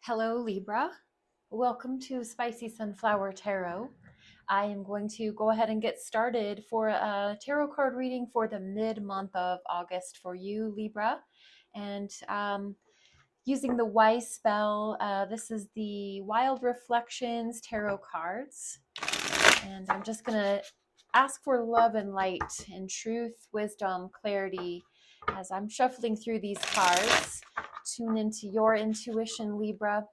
Hello, Libra. Welcome to Spicy Sunflower Tarot. I am going to go ahead and get started for a tarot card reading for the mid-month of August for you, Libra. And using the Wise spell, this is the Wild Reflections Tarot cards. And I'm just going to ask for love and light and truth, wisdom, clarity as I'm shuffling through these cards. Tune into your intuition, Libra,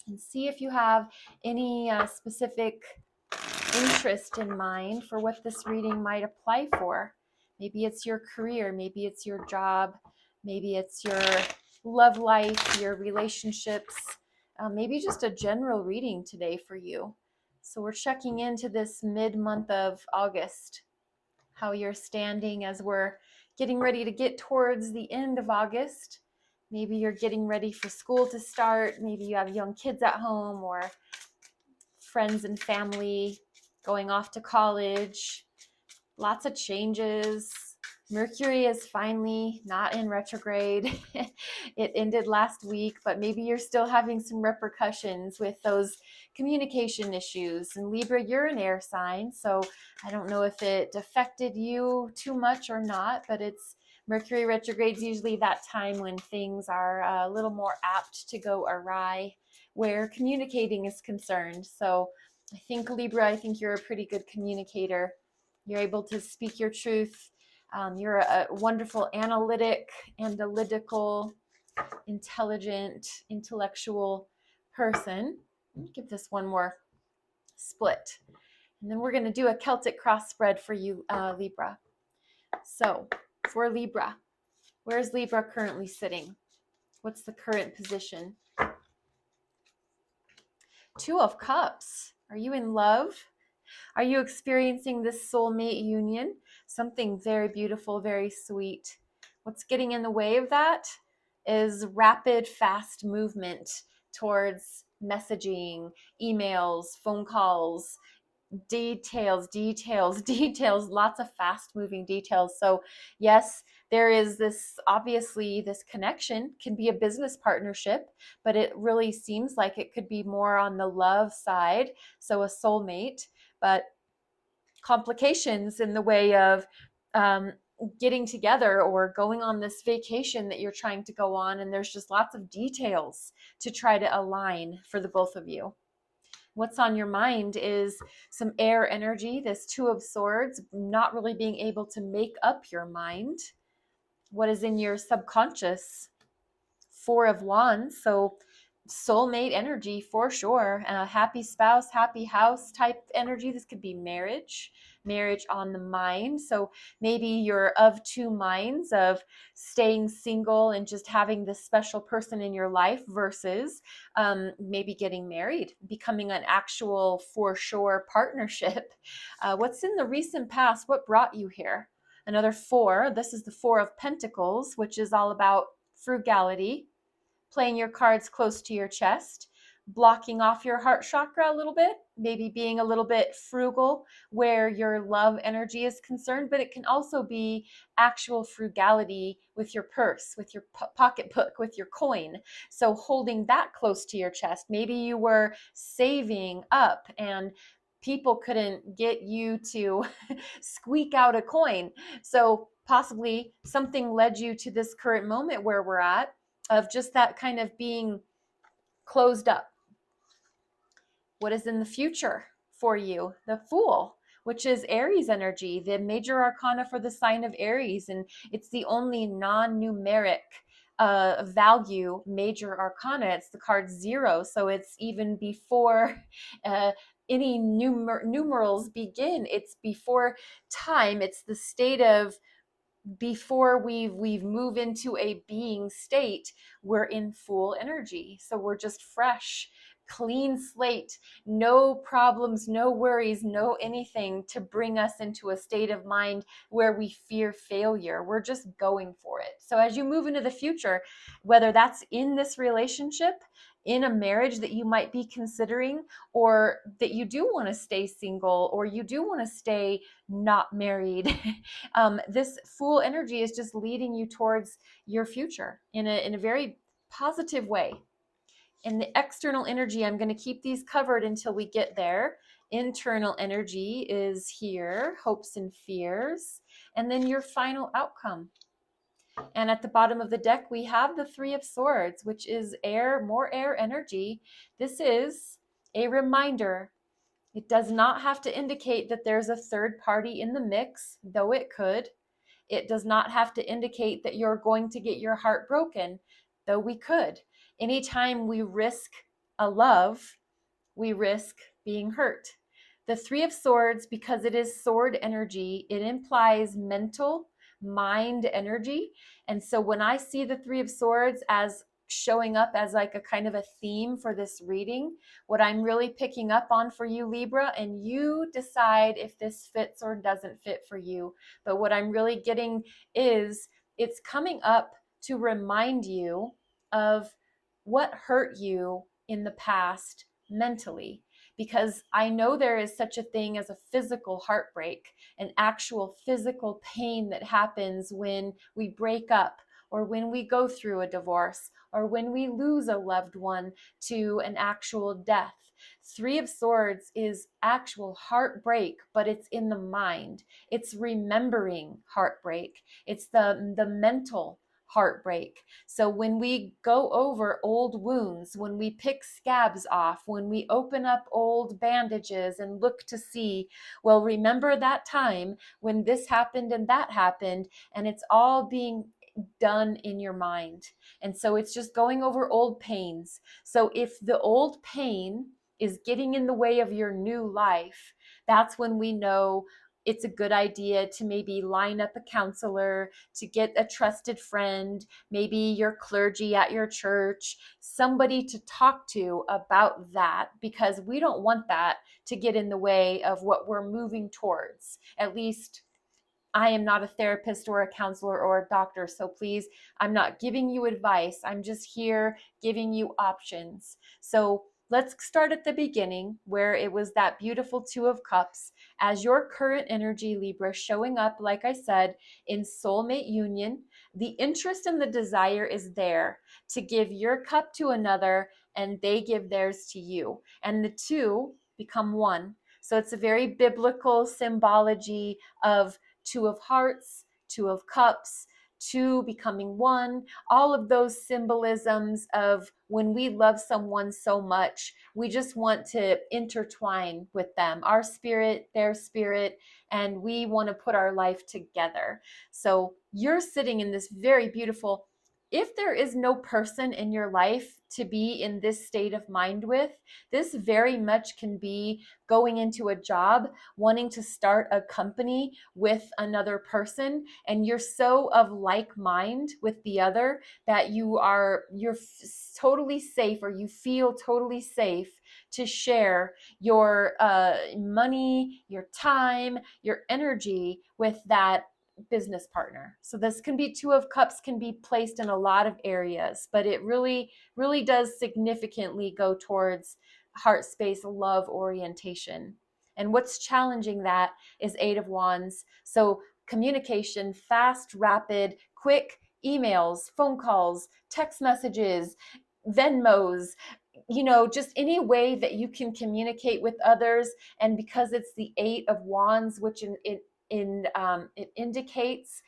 and see if you have any specific interest in mind for what this reading might apply for. Maybe it's your career, maybe it's your job, maybe it's your love life, your relationships, maybe just a general reading today for you. So we're checking into this mid-month of August, how you're standing as we're getting ready to get towards the end of August. Maybe you're getting ready for school to start. Maybe you have young kids at home or friends and family going off to college. Lots of changes. Mercury is finally not in retrograde. It ended last week, but maybe you're still having some repercussions with those communication issues. And Libra, you're an air sign, so I don't know if it affected you too much or not, but it's Mercury retrograde is usually that time when things are a little more apt to go awry where communicating is concerned. So I think Libra, I think you're a pretty good communicator. You're able to speak your truth. You're a wonderful analytical, intelligent, intellectual person. Let me give this one more split. And then we're going to do a Celtic cross spread for you, Libra. So for Libra, where's Libra currently sitting? What's the current position? Two of Cups. Are you in love? Are you experiencing this soulmate union? Something very beautiful, very sweet. What's getting in the way of that is rapid, fast movement towards messaging, emails, phone calls, details, lots of fast moving details. So yes, there is this, obviously this connection can be a business partnership, but it really seems like it could be more on the love side, so a soulmate, but complications in the way of getting together or going on this vacation that you're trying to go on, and there's just lots of details to try to align for the both of you. What's on your mind is some air energy, this Two of Swords, not really being able to make up your mind. What is in your subconscious? Four of Wands, so soulmate energy for sure. Happy spouse, happy house type energy. This could be marriage on the mind. So maybe you're of two minds of staying single and just having this special person in your life versus maybe getting married, becoming an actual for sure partnership. What's in the recent past? What brought you here? Another four. This is the Four of Pentacles, which is all about frugality, playing your cards close to your chest, blocking off your heart chakra a little bit, maybe being a little bit frugal where your love energy is concerned, but it can also be actual frugality with your purse, with your pocketbook, with your coin. So holding that close to your chest. Maybe you were saving up and people couldn't get you to squeak out a coin. So possibly something led you to this current moment where we're at, of just that kind of being closed up. What is in the future for you? The Fool, which is Aries energy, the major arcana for the sign of Aries, and it's the only non-numeric value major arcana. It's the card 0, so it's even before any numerals begin. It's before time. It's the state of before we've moved into a being state. We're in Fool energy, so we're just fresh, clean slate, no problems, no worries, no anything to bring us into a state of mind where we fear failure. We're just going for it. So as you move into the future, whether that's in this relationship, in a marriage that you might be considering, or that you do want to stay single, or you do want to stay not married, this Fool energy is just leading you towards your future in a very positive way. And the external energy, I'm going to keep these covered until we get there. Internal energy is here, hopes and fears, and then your final outcome. And at the bottom of the deck, we have the Three of Swords, which is air, more air energy. This is a reminder. It does not have to indicate that there's a third party in the mix, though it could. It does not have to indicate that you're going to get your heart broken, though we could. Anytime we risk a love, we risk being hurt. The Three of Swords, because it is sword energy, it implies mental, mind energy. And so when I see the Three of Swords as showing up as like a kind of a theme for this reading, what I'm really picking up on for you, Libra, and you decide if this fits or doesn't fit for you. But what I'm really getting is it's coming up to remind you of what hurt you in the past mentally, because I know there is such a thing as a physical heartbreak, an actual physical pain that happens when we break up or when we go through a divorce or when we lose a loved one to an actual death. Three of Swords is actual heartbreak, but it's in the mind. It's remembering heartbreak. It's the mental heartbreak. So when we go over old wounds, when we pick scabs off, when we open up old bandages and look to see, well, remember that time when this happened and that happened, and it's all being done in your mind. And so it's just going over old pains. So if the old pain is getting in the way of your new life, that's when we know it's a good idea to maybe line up a counselor, to get a trusted friend, maybe your clergy at your church, somebody to talk to about that, because we don't want that to get in the way of what we're moving towards. At least I am not a therapist or a counselor or a doctor, so please, I'm not giving you advice. I'm just here giving you options. So let's start at the beginning where it was that beautiful Two of Cups as your current energy, Libra, showing up, like I said, in soulmate union. The interest and the desire is there to give your cup to another and they give theirs to you. And the two become one. So it's a very biblical symbology of Two of Hearts, Two of Cups, two becoming one, all of those symbolisms of when we love someone so much, we just want to intertwine with them, our spirit, their spirit, and we want to put our life together. So you're sitting in this very beautiful, if there is no person in your life to be in this state of mind with, this very much can be going into a job, wanting to start a company with another person, and you're so of like mind with the other that you're totally safe, or you feel totally safe to share your money, your time, your energy with that business partner. So this can be Two of Cups, can be placed in a lot of areas, but it really does significantly go towards heart space, love orientation. And what's challenging that is Eight of Wands. So communication, fast, rapid, quick emails, phone calls, text messages, Venmos, just any way that you can communicate with others. And because it's the Eight of Wands, which it indicates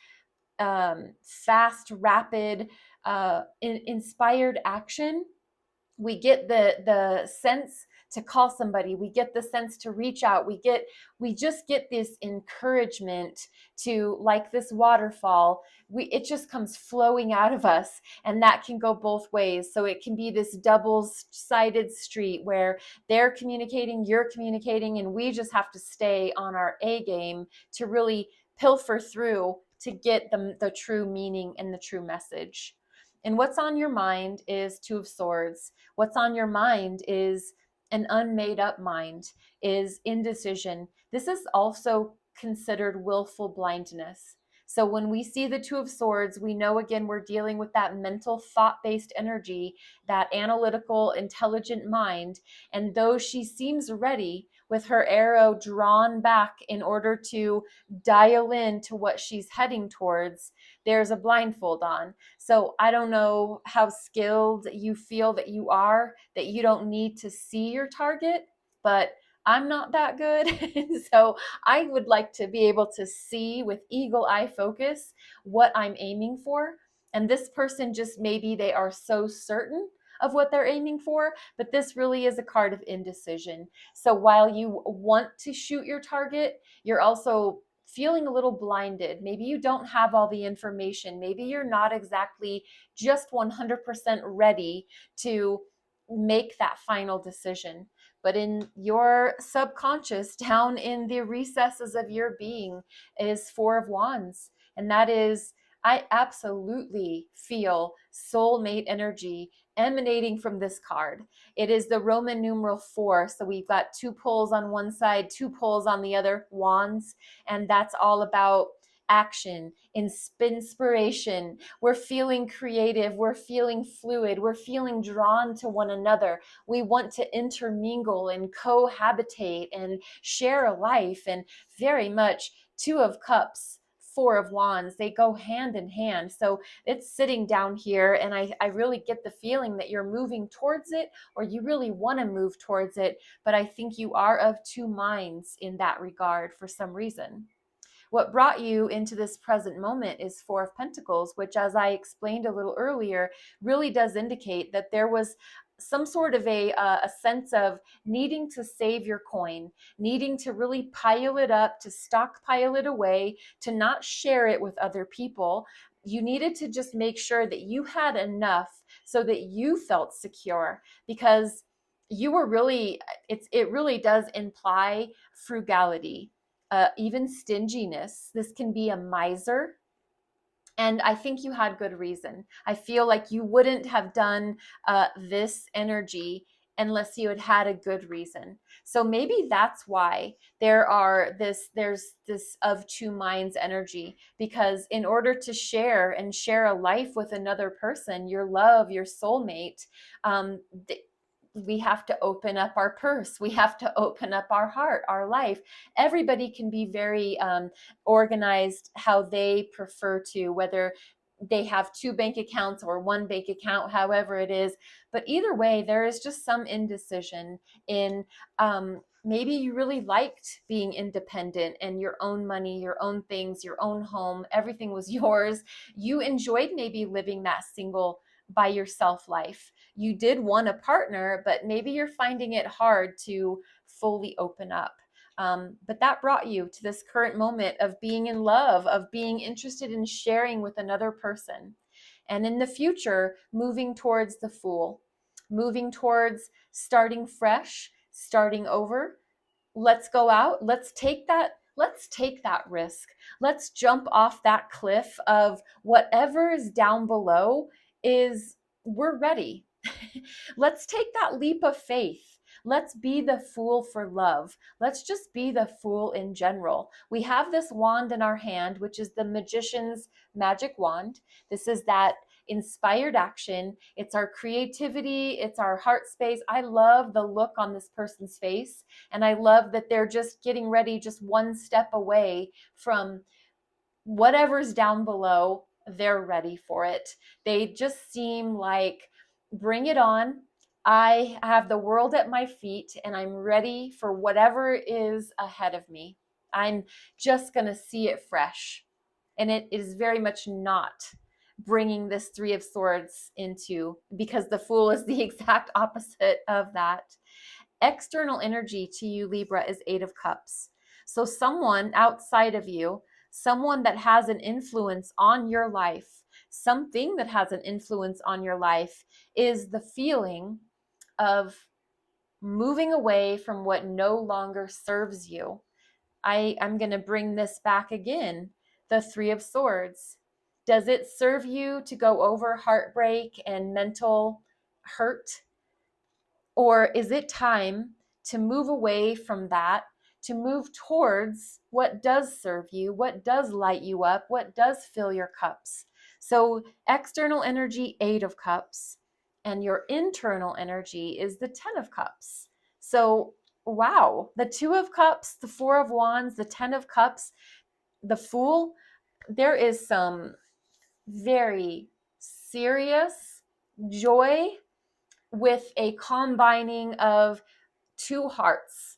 fast, rapid, inspired action, we get the sense to call somebody, we get the sense to reach out, we just get this encouragement to, like this waterfall, it just comes flowing out of us, and that can go both ways. So it can be this double-sided street where they're communicating, you're communicating, and we just have to stay on our A game to really pilfer through to get the true meaning and the true message. And what's on your mind is Two of Swords. What's on your mind is an unmade up mind, is indecision. This is also considered willful blindness. So when we see the Two of Swords, we know again we're dealing with that mental, thought-based energy, that analytical, intelligent mind. And though she seems ready with her arrow drawn back in order to dial in to what she's heading towards, there's a blindfold on. So I don't know how skilled you feel that you are, that you don't need to see your target, but I'm not that good. So I would like to be able to see with eagle eye focus what I'm aiming for. And this person, just maybe they are so certain of what they're aiming for, but this really is a card of indecision. So while you want to shoot your target, you're also feeling a little blinded. Maybe you don't have all the information. Maybe you're not exactly just 100% ready to make that final decision. But in your subconscious, down in the recesses of your being, is Four of Wands. And that is, I absolutely feel soulmate energy emanating from this card. It is the Roman numeral 4. So we've got two poles on one side, two poles on the other, wands. And that's all about action, inspiration. We're feeling creative. We're feeling fluid. We're feeling drawn to one another. We want to intermingle and cohabitate and share a life. And very much Two of Cups, Four of Wands, they go hand in hand. So it's sitting down here, and I really get the feeling that you're moving towards it, or you really want to move towards it. But I think you are of two minds in that regard for some reason. What brought you into this present moment is Four of Pentacles, which, as I explained a little earlier, really does indicate that there was some sort of a sense of needing to save your coin, needing to really pile it up, to stockpile it away, to not share it with other people. You needed to just make sure that you had enough so that you felt secure, because you were really, it really does imply frugality, even stinginess. This can be a miser. And I think you had good reason. I feel like you wouldn't have done this energy unless you had had a good reason. So maybe that's why there's this of two minds energy, because in order to share a life with another person, your love, your soulmate, um, we have to open up our purse. We have to open up our heart, our life. Everybody can be very organized how they prefer to, whether they have two bank accounts or one bank account, however it is. But either way, there is just some indecision in, maybe you really liked being independent and your own money, your own things, your own home, everything was yours. You enjoyed maybe living that single by yourself life. You did want a partner, but maybe you're finding it hard to fully open up. But that brought you to this current moment of being in love, of being interested in sharing with another person. And in the future, moving towards the Fool, moving towards starting fresh, starting over. Let's go out. Let's take that risk. Let's jump off that cliff of whatever is down below. Is We're ready. Let's take that leap of faith. Let's be the fool for love. Let's just be the fool in general. We have this wand in our hand, which is the magician's magic wand. This is that inspired action. It's our creativity. It's our heart space. I love the look on this person's face. And I love that they're just getting ready, just one step away from whatever's down below. They're ready for it. They just seem like, bring it on. I have the world at my feet and I'm ready for whatever is ahead of me. I'm just going to see it fresh. And it is very much not bringing this Three of Swords into, because the Fool is the exact opposite of that. External energy to you, Libra, is Eight of Cups. So someone outside of you, someone that has an influence on your life, something that has an influence on your life, is the feeling of moving away from what no longer serves you. I'm going to bring this back again. The Three of Swords. Does it serve you to go over heartbreak and mental hurt? Or is it time to move away from that, to move towards what does serve you, what does light you up, what does fill your cups. So external energy, 8 of cups, and your internal energy is the 10 of cups. So wow, the 2 of cups, the 4 of wands, the 10 of cups, the fool, there is some very serious joy with a combining of 2 hearts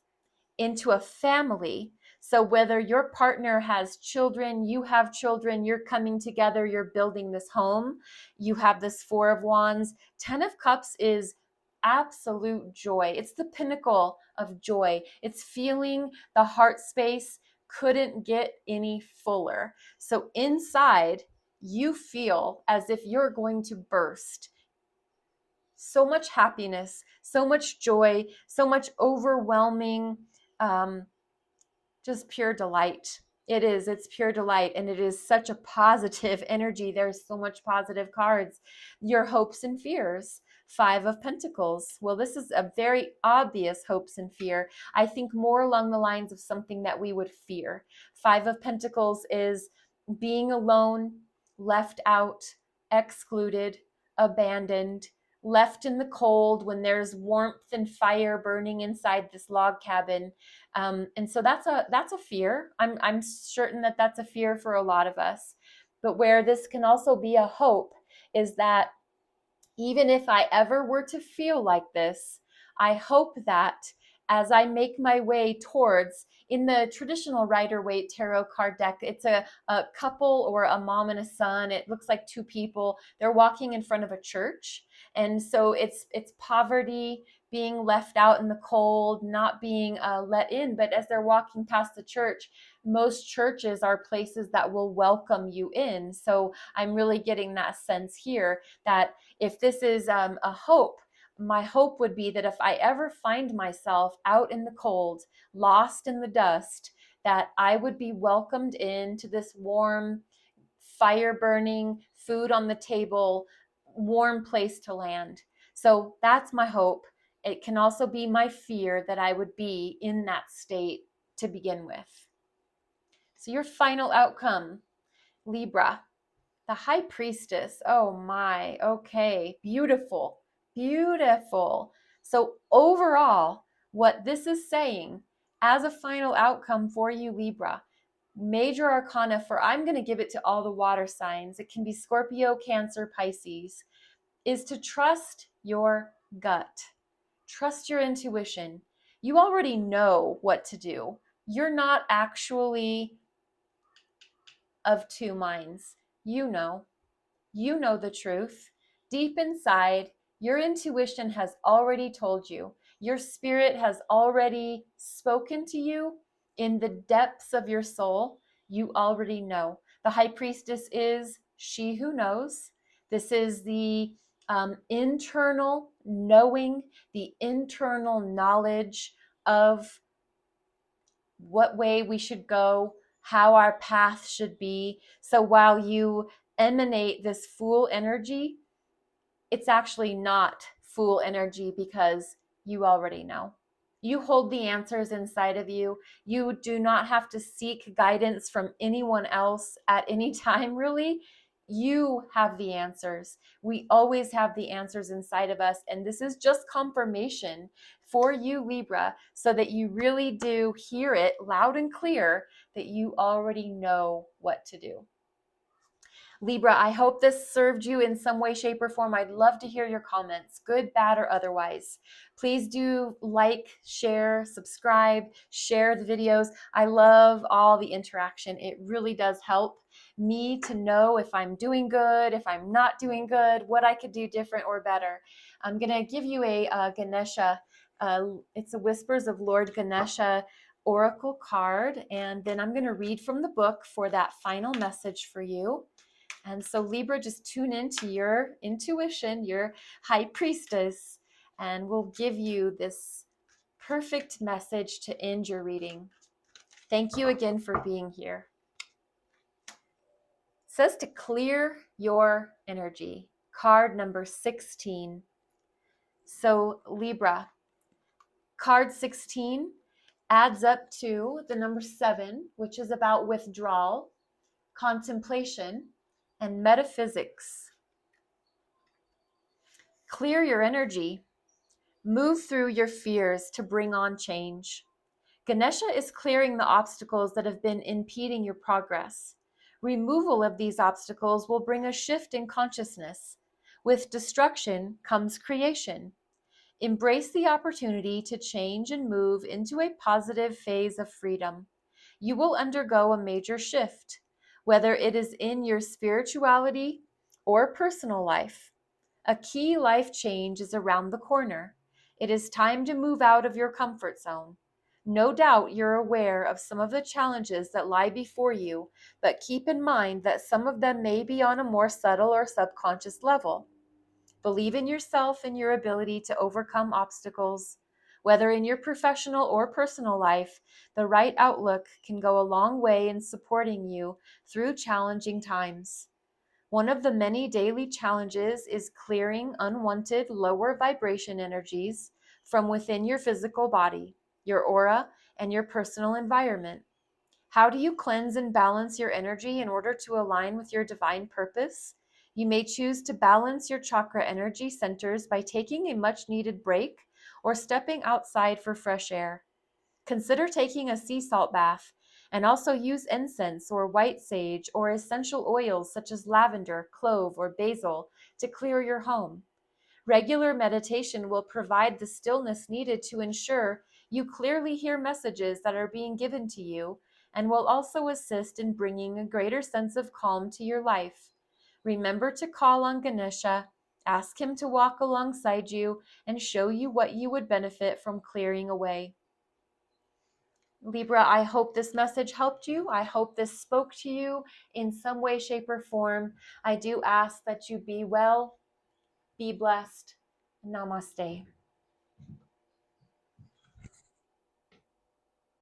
into a family. So whether your partner has children, you have children, you're coming together, you're building this home, you have this 4 of wands. 10 of cups is absolute joy. It's the pinnacle of joy. It's feeling the heart space couldn't get any fuller. So inside, you feel as if you're going to burst. So much happiness, so much joy, so much overwhelming, um, just pure delight. It's pure delight, and it is such a positive energy. There's so much positive cards. Your hopes and fears. 5 of Pentacles. Well, this is a very obvious hopes and fear. I think more along the lines of something that we would fear. 5 of Pentacles is being alone, left out, excluded, abandoned, left in the cold when there's warmth and fire burning inside this log cabin. And so that's a fear. I'm certain that that's a fear for a lot of us. But where this can also be a hope is that even if I ever were to feel like this, I hope that as I make my way towards, in the traditional Rider-Waite tarot card deck, it's a couple or a mom and a son. It looks like 2 people. They're walking in front of a church. And so it's poverty, being left out in the cold, not being let in. But as they're walking past the church, most churches are places that will welcome you in. So I'm really getting that sense here that if this is a hope, my hope would be that if I ever find myself out in the cold, lost in the dust, that I would be welcomed into this warm, fire burning, food on the table, warm place to land. So that's my hope. It can also be my fear that I would be in that state to begin with. So your final outcome, Libra. The High Priestess. Oh my. Okay. Beautiful. Beautiful. So overall, what this is saying as a final outcome for you, Libra, major arcana for, I'm going to give it to all the water signs. It can be Scorpio, Cancer, Pisces, is to trust your gut. Trust your intuition. You already know what to do. You're not actually of 2 minds. You know the truth. Deep inside, your intuition has already told you. Your spirit has already spoken to you in the depths of your soul. You already know. The High Priestess is she who knows. This is the internal knowing, the internal knowledge of what way we should go, how our path should be. So while you emanate this Fool energy, it's actually not Fool energy because you already know. You hold the answers inside of you. You do not have to seek guidance from anyone else at any time, really. You have the answers. We always have the answers inside of us. And this is just confirmation for you, Libra, so that you really do hear it loud and clear that you already know what to do. Libra, I hope this served you in some way, shape, or form. I'd love to hear your comments, good, bad, or otherwise. Please do like, share, subscribe, share the videos. I love all the interaction. It really does help me to know if I'm doing good, if I'm not doing good, what I could do different or better. I'm going to give you a Ganesha. It's a Whispers of Lord Ganesha oracle card, and then I'm going to read from the book for that final message for you. And so Libra, just tune into your intuition, your High Priestess, and we'll give you this perfect message to end your reading. Thank you again for being here. It says to clear your energy. Card number 16. So Libra, card 16 adds up to the number 7, which is about withdrawal, contemplation, and metaphysics. Clear your energy. Move through your fears to bring on change. Ganesha is clearing the obstacles that have been impeding your progress. Removal of these obstacles will bring a shift in consciousness. With destruction comes creation. Embrace the opportunity to change and move into a positive phase of freedom. You will undergo a major shift, whether it is in your spirituality or personal life. A key life change is around the corner. It is time to move out of your comfort zone. No doubt you're aware of some of the challenges that lie before you, but keep in mind that some of them may be on a more subtle or subconscious level. Believe in yourself and your ability to overcome obstacles. Whether in your professional or personal life, the right outlook can go a long way in supporting you through challenging times. One of the many daily challenges is clearing unwanted lower vibration energies from within your physical body, your aura, and your personal environment. How do you cleanse and balance your energy in order to align with your divine purpose? You may choose to balance your chakra energy centers by taking a much needed break or stepping outside for fresh air. Consider taking a sea salt bath, and also use incense or white sage or essential oils such as lavender, clove, or basil to clear your home. Regular meditation will provide the stillness needed to ensure you clearly hear messages that are being given to you, and will also assist in bringing a greater sense of calm to your life. Remember to call on Ganesha, ask him to walk alongside you, and show you what you would benefit from clearing away. Libra, I hope this message helped you. I hope this spoke to you in some way, shape, or form. I do ask that you be well, be blessed. Namaste.